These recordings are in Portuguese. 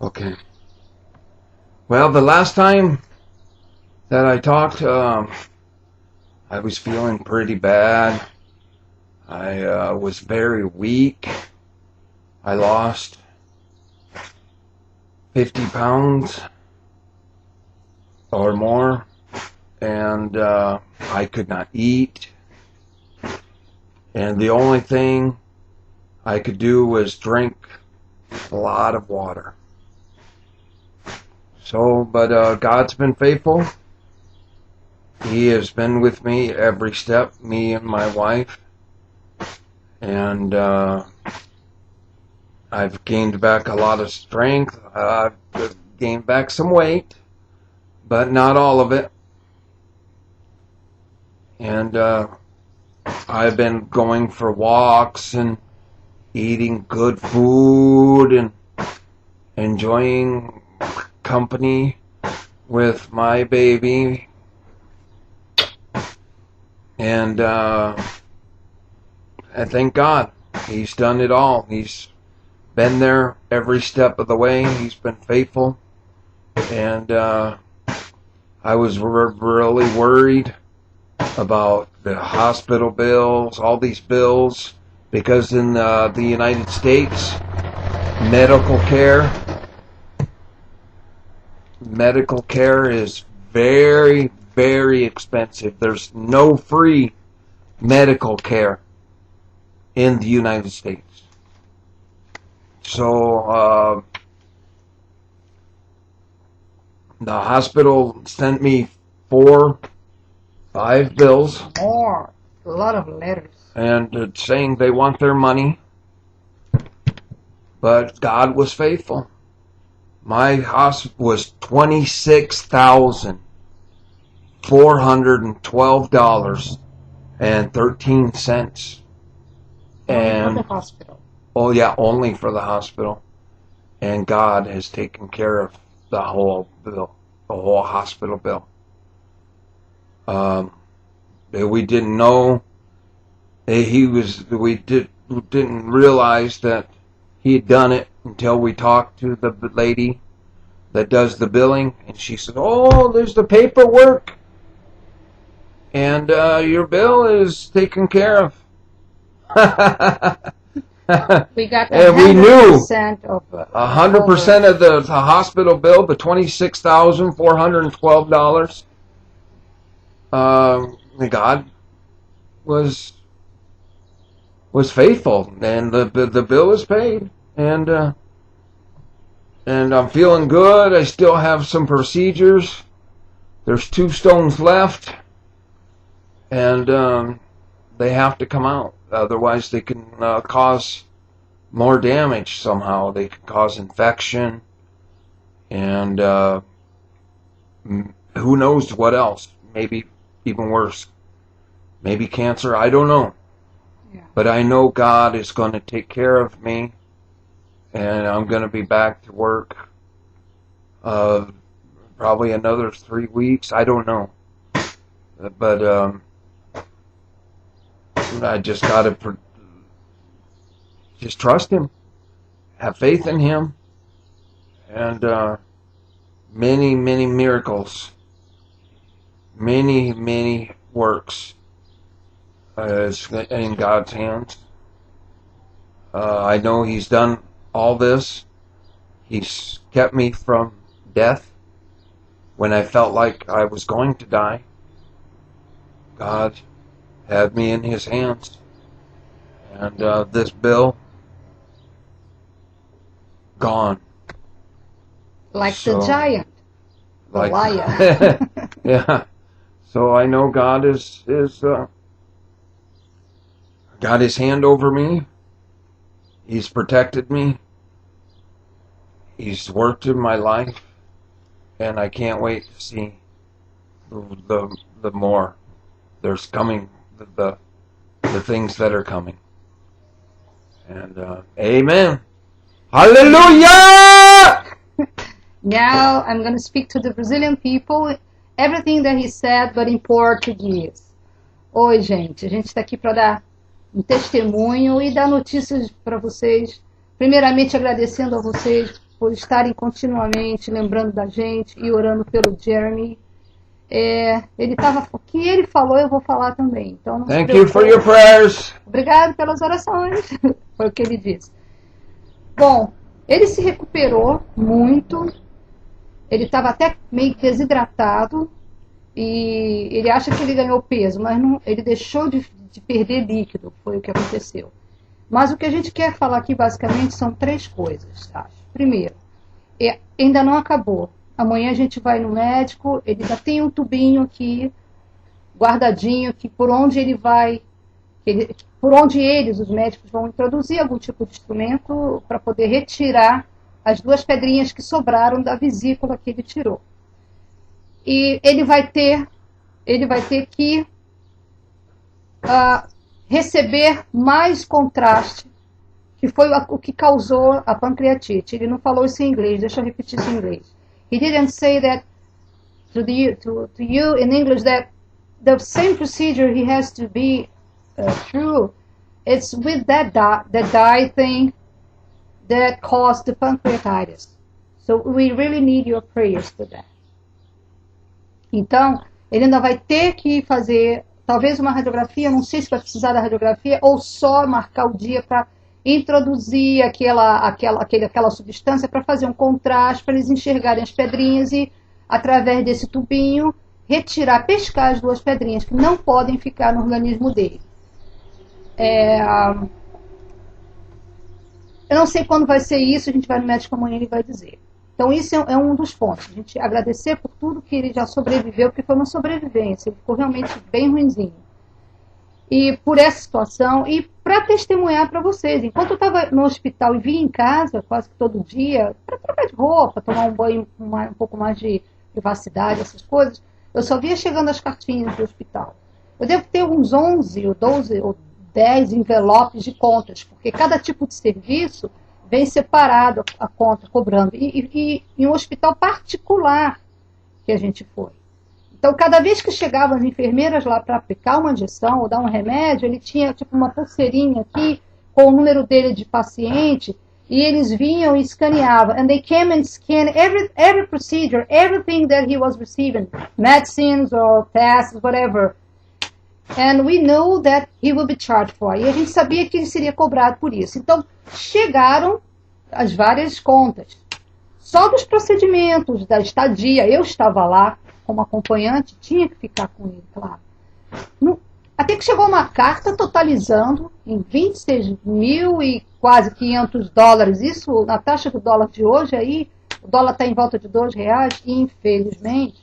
Okay. Well, the last time that I talked, I was feeling pretty bad. I was very weak. I lost 50 pounds or more, and I could not eat. And the only thing I could do was drink a lot of water. So, but God's been faithful. He has been with me every step, me and my wife. And I've gained back a lot of strength. I've gained back some weight, but not all of it. And I've been going for walks and eating good food and enjoying company with my baby. And I thank God. He's done it all. He's been there every step of the way. He's been faithful. And I was really worried about the hospital bills, all these bills, because in the United States, medical care is very, very expensive. There's no free medical care in the United States. So the hospital sent me 5 bills. More. A lot of letters. And it's saying they want their money. But God was faithful. My hospital was $26,412.13. And for the hospital. Oh yeah, only for the hospital. And God has taken care of the whole bill, the whole hospital bill. We didn't know. We didn't realize that he had done it until we talked to the lady that does the billing, and she said, "Oh, there's the paperwork, and your bill is taken care of." We got 100% and we knew of 100% of the hospital bill, the $26,412. God was faithful, and the bill is paid, and I'm feeling good. I still have some procedures. There's 2 stones left, and they have to come out. Otherwise, they can cause more damage somehow. They can cause infection, and who knows what else? Maybe even worse. Maybe cancer. I don't know. Yeah. But I know God is going to take care of me, and I'm going to be back to work probably another 3 weeks. I don't know. But I just got to just trust Him, have faith in Him, and many, many miracles, many, many works is in God's hands. I know He's done all this. He's kept me from death when I felt like I was going to die. God had me in His hands. And this bill, gone. Like the giant, the lion. Yeah. So I know God is got His hand over me. He's protected me. He's worked in my life, and I can't wait to see the more. There's coming the things that are coming. And amen. Hallelujah! Now I'm going to speak to the Brazilian people everything that he said, but in Portuguese. Oi, gente. A gente está aqui para dar testemunho e dar notícias para vocês. Primeiramente, agradecendo a vocês por estarem continuamente lembrando da gente e orando pelo Jeremy. O que ele falou, eu vou falar também. Então, não se Thank you for preocupe. your prayers. Obrigado pelas orações. Foi o que ele disse. Bom, ele se recuperou muito. Ele estava até meio desidratado. E ele acha que ele ganhou peso, mas não, ele deixou de perder líquido, foi o que aconteceu. Mas o que a gente quer falar aqui basicamente são 3 coisas, tá? Primeiro, ainda não acabou. Amanhã a gente vai no médico, ele já tem um tubinho aqui, guardadinho, que por onde ele vai, por onde os médicos, vão introduzir algum tipo de instrumento para poder retirar as 2 pedrinhas que sobraram da vesícula que ele tirou. E ele vai ter que receber mais contraste, que foi o que causou a pancreatite. Ele não falou isso em inglês, deixa eu repetir isso em inglês. He didn't say that to you in English that the same procedure he has to be through. It's with that dye thing that caused the pancreatitis. So we really need your prayers for that. Então, ele ainda vai ter que fazer, talvez uma radiografia, não sei se vai precisar da radiografia, ou só marcar o dia para introduzir aquela substância para fazer um contraste, para eles enxergarem as pedrinhas e, através desse tubinho, pescar as 2 pedrinhas, que não podem ficar no organismo dele. Eu não sei quando vai ser isso, a gente vai no médico amanhã e ele vai dizer. Então, isso é um dos pontos. A gente agradecer por tudo que ele já sobreviveu, porque foi uma sobrevivência. Ele ficou realmente bem ruinzinho. E por essa situação, e para testemunhar para vocês. Enquanto eu estava no hospital e vinha em casa, quase que todo dia, para trocar de roupa, tomar um banho, um pouco mais de privacidade, essas coisas, eu só via chegando as cartinhas do hospital. Eu devo ter uns 11, ou 12, ou 10 envelopes de contas, porque cada tipo de serviço vem separado a conta, cobrando. E em um hospital particular que a gente foi. Então, cada vez que chegavam as enfermeiras lá para aplicar uma injeção ou dar um remédio, ele tinha tipo uma pulseirinha aqui com o número dele de paciente, e eles vinham e escaneavam. And they came and scanned every procedure, everything that he was receiving, medicines or tests, whatever. And we knew that he would be charged for. E a gente sabia que ele seria cobrado por isso. Então, chegaram as várias contas. Só dos procedimentos, da estadia. Eu estava lá como acompanhante, tinha que ficar com ele, claro. Até que chegou uma carta totalizando em 26 mil e quase $500. Isso, na taxa do dólar de hoje, aí, o dólar está em volta de R$2, e infelizmente,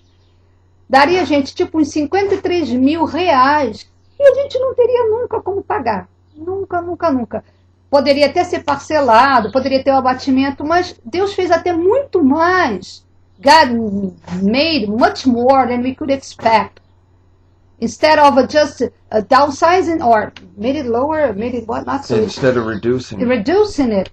daria, gente, tipo uns 53 mil reais, e a gente não teria nunca como pagar. Nunca, nunca, nunca. Poderia até ser parcelado, poderia ter um abatimento, mas Deus fez até muito mais. God made much more than we could expect. Instead of just downsizing or made it lower, made it what? Not so. Instead of reducing it.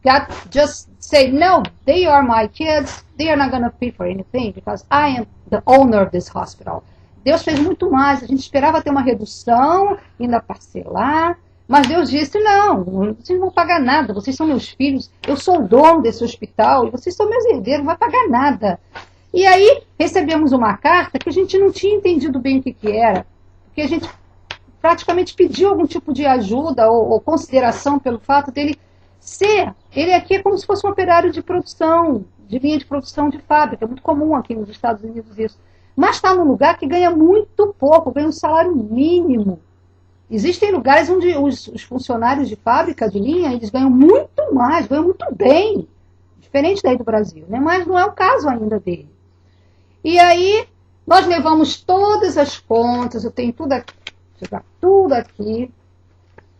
God just said, no, they are my kids. They are not going to pay for anything because I am the owner of this hospital. Deus fez muito mais. A gente esperava ter uma redução, ainda parcelar. Mas Deus disse, não, vocês não vão pagar nada. Vocês são meus filhos. Eu sou o dono desse hospital e vocês são meus herdeiros. Não vai pagar nada. E aí recebemos uma carta que a gente não tinha entendido bem o que era. Porque a gente praticamente pediu algum tipo de ajuda ou consideração pelo fato dele ser. Ele aqui é como se fosse um operário de produção, de linha de produção de fábrica. É muito comum aqui nos Estados Unidos isso. Mas está num lugar que ganha muito pouco, ganha um salário mínimo. Existem lugares onde os funcionários de fábrica, de linha, eles ganham muito mais, ganham muito bem. Diferente daí do Brasil, né? Mas não é o caso ainda dele. E aí, nós levamos todas as contas, eu tenho tudo aqui.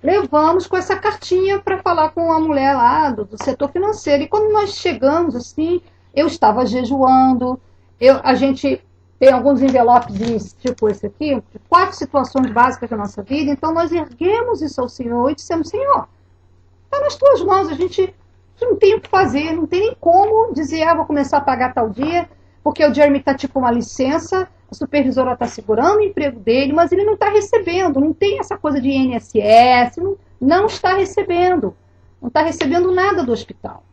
Levamos com essa cartinha para falar com a mulher lá do setor financeiro. E quando nós chegamos, assim, eu estava jejuando, a gente tem alguns envelopes tipo esse aqui, 4 situações básicas da nossa vida. Então nós erguemos isso ao Senhor e dissemos, Senhor, está nas tuas mãos, a gente não tem o que fazer, não tem nem como dizer, vou começar a pagar tal dia, porque o Jeremy está tipo uma licença, a supervisora está segurando o emprego dele, mas ele não está recebendo, não tem essa coisa de INSS, não está recebendo, não está recebendo nada do hospital.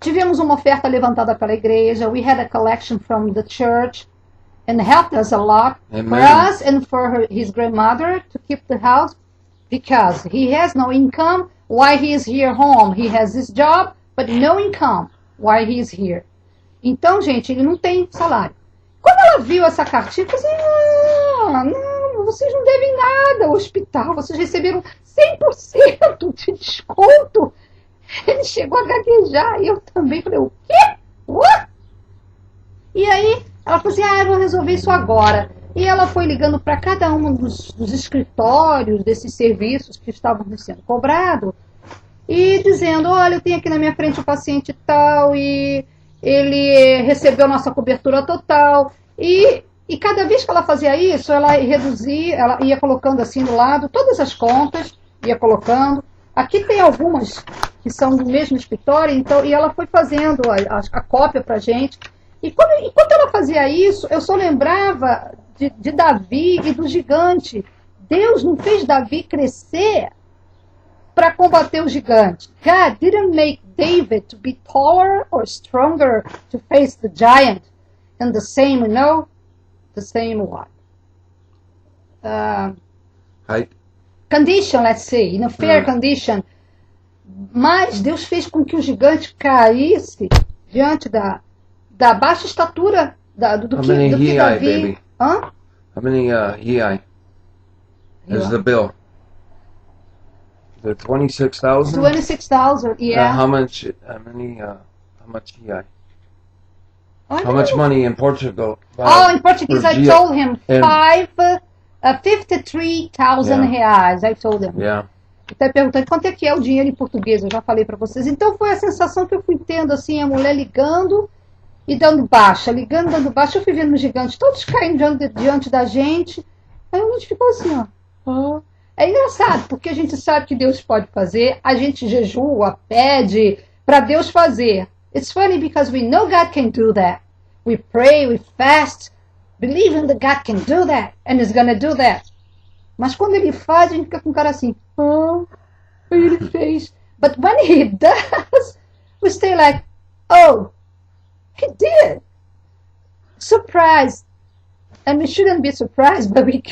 Tivemos uma oferta levantada pela igreja. We had a collection from the church and helped us a lot for Amen. us and for his grandmother to keep the house because he has no income while he is here home. He has his job, but no income while he is here. Então, gente, ele não tem salário. Quando ela viu essa cartinha, ela falou assim, não, vocês não devem nada ao hospital, vocês receberam 100% de desconto. Ele chegou a gaguejar e eu também falei, o quê? What? E aí ela falou assim, eu vou resolver isso agora. E ela foi ligando para cada um dos escritórios desses serviços que estavam sendo cobrados e dizendo, olha, eu tenho aqui na minha frente um paciente tal e ele recebeu nossa cobertura total. E cada vez que ela fazia isso, ela reduzia, ela ia colocando assim do lado todas as contas, ia colocando. Aqui tem algumas que são do mesmo escritório, então, e ela foi fazendo a cópia para a gente. E enquanto ela fazia isso, eu só lembrava de Davi e do gigante. Deus não fez Davi crescer para combater o gigante. God didn't make David to be taller or stronger to face the giant. And the same, the same what? Height. Condition, let's say, in a fair condition. Mas Deus fez com que o gigante caísse diante da baixa estatura do que Davi... Baby? Hã? How many Hei is the bill? The 26,000? 26,000, yeah. How much Hei? I How much don't know. money in Portugal? In Portuguese, I told him 53,000 reais. I told him. Yeah. Até perguntando quanto é que é o dinheiro em português, eu já falei para vocês. Então foi a sensação que eu fui tendo, assim, a mulher ligando e dando baixa, ligando, dando baixa. Eu fui vendo os gigantes todos caindo diante da gente. Aí a gente ficou assim, ó. É engraçado, porque a gente sabe que Deus pode fazer, a gente jejua, pede para Deus fazer. It's funny because we know God can do that. We pray, we fast, believing that God can do that and is going to do that. Mas quando ele faz, a gente fica com cara assim, ele fez. But when he does, we stay like, oh, he did. Surprised. And we shouldn't be surprised, but we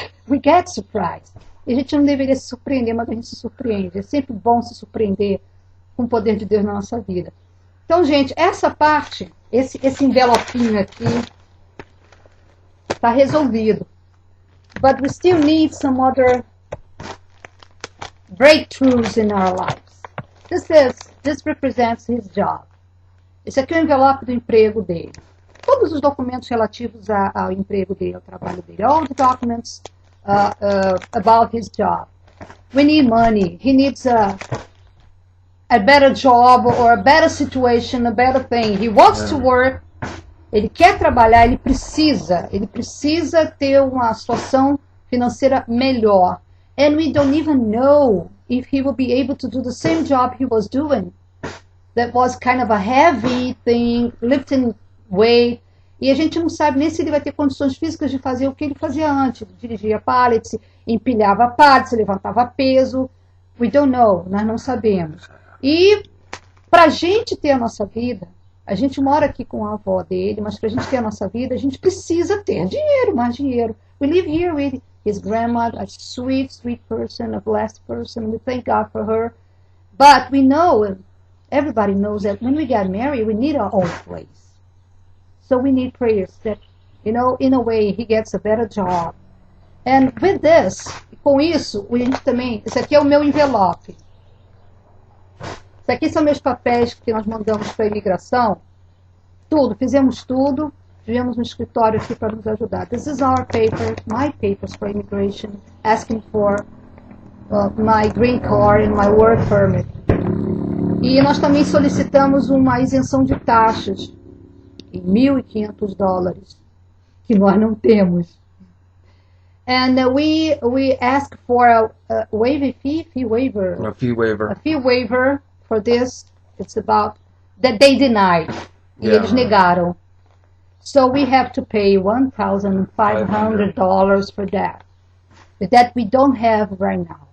get surprised. E a gente não deveria se surpreender, mas a gente se surpreende. É sempre bom se surpreender com o poder de Deus na nossa vida. Então, gente, essa parte, esse envelopinho aqui, está resolvido. But we still need some other breakthroughs in our lives. This represents his job. Esse aqui é o envelope do emprego dele. Todos os documentos relativos ao emprego dele, ao trabalho dele. All the documents about his job. We need money. He needs a better job or a better situation, a better thing. He wants to work. Ele quer trabalhar, ele precisa ter uma situação financeira melhor. And we don't even know if he will be able to do the same job he was doing. That was kind of a heavy thing, lifting weight. E a gente não sabe nem se ele vai ter condições físicas de fazer o que ele fazia antes. Ele dirigia pallets, empilhava pallets, levantava peso. We don't know, nós não sabemos. E para a gente ter a nossa vida, a gente mora aqui com a avó dele, mas para a gente ter a nossa vida, a gente precisa ter dinheiro, mais dinheiro. We live here with his grandmother, a sweet, sweet person, a blessed person. We thank God for her. But we know, everybody knows that when we get married, we need our own place. So we need prayers that, in a way, he gets a better job. And with this, com isso, a gente também, esse aqui é o meu envelope. Isso aqui são meus papéis que nós mandamos para a imigração. Fizemos tudo. Tivemos um escritório aqui para nos ajudar. This is our paper, my papers for immigration, asking for my green card and my work permit. E nós também solicitamos uma isenção de taxas em $1.500, que nós não temos. And we ask for a fee waiver. A fee waiver. A fee waiver for this. It's about that they denied. E eles negaram. So we have to pay $1,500 for that. That we don't have right now.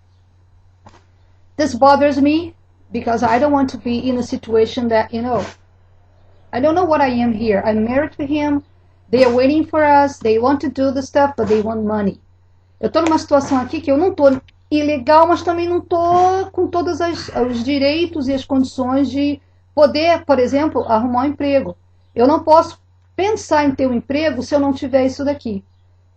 This bothers me because I don't want to be in a situation that, I don't know what I am here. I'm married to him. They are waiting for us. They want to do the stuff, but they want money. Eu tô numa situação aqui que eu não tô ilegal, mas também não tô com todos os direitos e as condições de poder, por exemplo, arrumar um emprego. Eu não posso pensar em ter um emprego se eu não tiver isso daqui,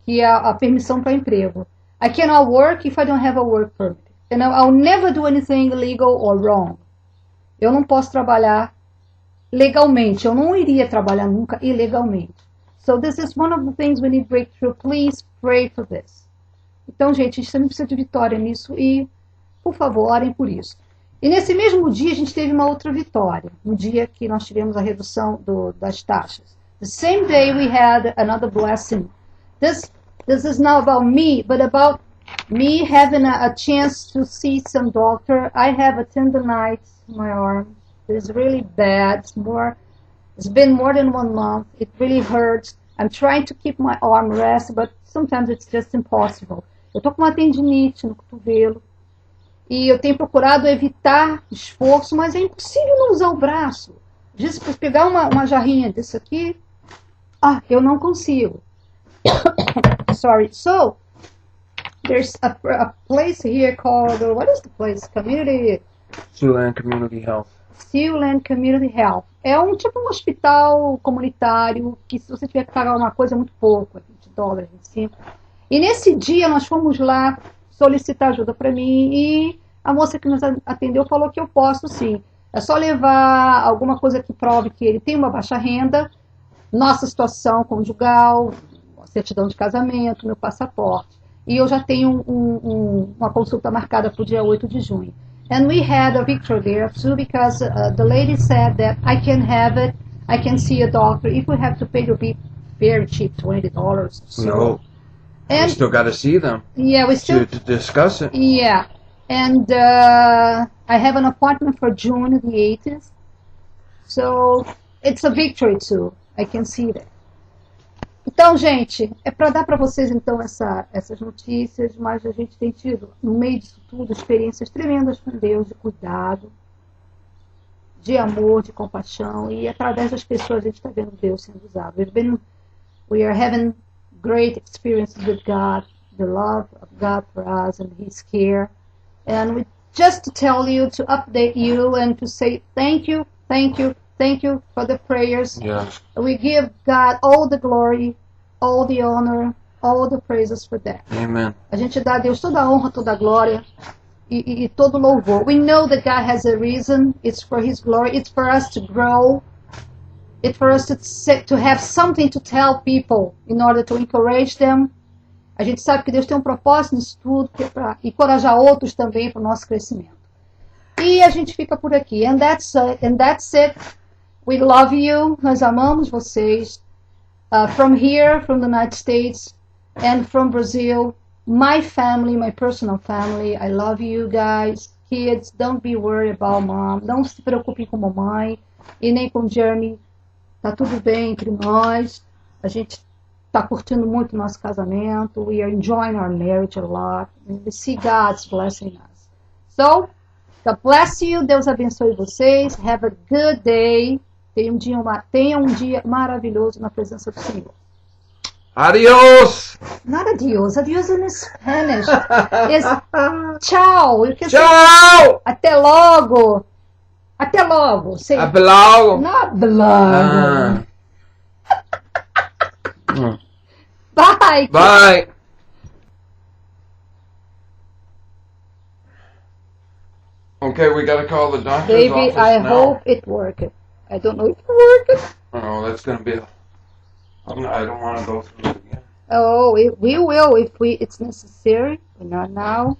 que é a permissão para emprego. I cannot work if I don't have a work permit. And I'll never do anything illegal or wrong. Eu não posso trabalhar legalmente. Eu não iria trabalhar nunca ilegalmente. So this is one of the things we need breakthrough. Please pray for this. Então, gente, a gente também precisa de vitória nisso e, por favor, orem por isso. E nesse mesmo dia, a gente teve uma outra vitória. No dia que nós tivemos a redução das taxas. The same day we had another blessing. This is not about me, but about me having a chance to see some doctor. I have a tendonitis in my arm. It's really bad. It's been more than 1 month. It really hurts. I'm trying to keep my arm rest, but sometimes it's just impossible. Eu tô com uma tendinite no cotovelo. E eu tenho procurado evitar esforço, mas é impossível não usar o braço. Às vezes, para pegar uma jarrinha desse aqui, eu não consigo. Sorry. So, there's a place here called, what is the place? Siouxland Community Health. Siouxland Community Health. É um hospital comunitário que, se você tiver que pagar uma coisa, é muito pouco, $20, 25. E nesse dia nós fomos lá solicitar ajuda para mim e a moça que nos atendeu falou que eu posso sim. É só levar alguma coisa que prove que ele tem uma baixa renda, nossa situação conjugal, certidão de casamento, meu passaporte. E eu já tenho uma consulta marcada para o dia 8 de junho. And we had a victory there too, because the lady said that I can have it, I can see a doctor. If we have to pay, it'll be very cheap, $20. So. No. We still got to see them. Yeah, we still to discuss it. Yeah, and I have an appointment for June the 8th. So it's a victory too. I can see that. Então, gente, é para dar para vocês então essas notícias, mas a gente tem tido, no meio disso tudo, experiências tremendas com Deus, de cuidado, de amor, de compaixão, e através das pessoas a gente está vendo Deus sendo usado. We are having great experiences with God, the love of God for us and His care, and just to tell you, to update you, and to say thank you for the prayers. Yeah. We give God all the glory, all the honor, all the praises for that. Amen. A gente dá a Deus toda a honra, toda a glória e todo louvor. We know that God has a reason. It's for His glory. It's for us to grow. It's for us to have something to tell people in order to encourage them. A gente sabe que Deus tem um propósito nisso tudo, que é para encorajar outros também para o nosso crescimento. E a gente fica por aqui. And that's it. We love you. Nós amamos vocês. From here, from the United States, and from Brazil, my family, my personal family, I love you guys. Kids, don't be worried about mom. Não se preocupem com mamãe e nem com Jeremy. Tá tudo bem entre nós. A gente tá curtindo muito o nosso casamento. We are enjoying our marriage a lot. And we see God's blessing us. So, God bless you. Deus abençoe vocês. Have a good day. Tenha um dia maravilhoso na presença do Senhor. Adios! Not adios. Adios in Spanish. Is tchau. Tchau! Até logo. Até logo. Say, Até logo. Not logo. Bye. Bye. Okay, we gotta call the doctor's Baby, office I now. hope it worked. I don't know if it worked. Oh, that's gonna be. I don't want to go through it again. Oh, we will if it's necessary. But not now.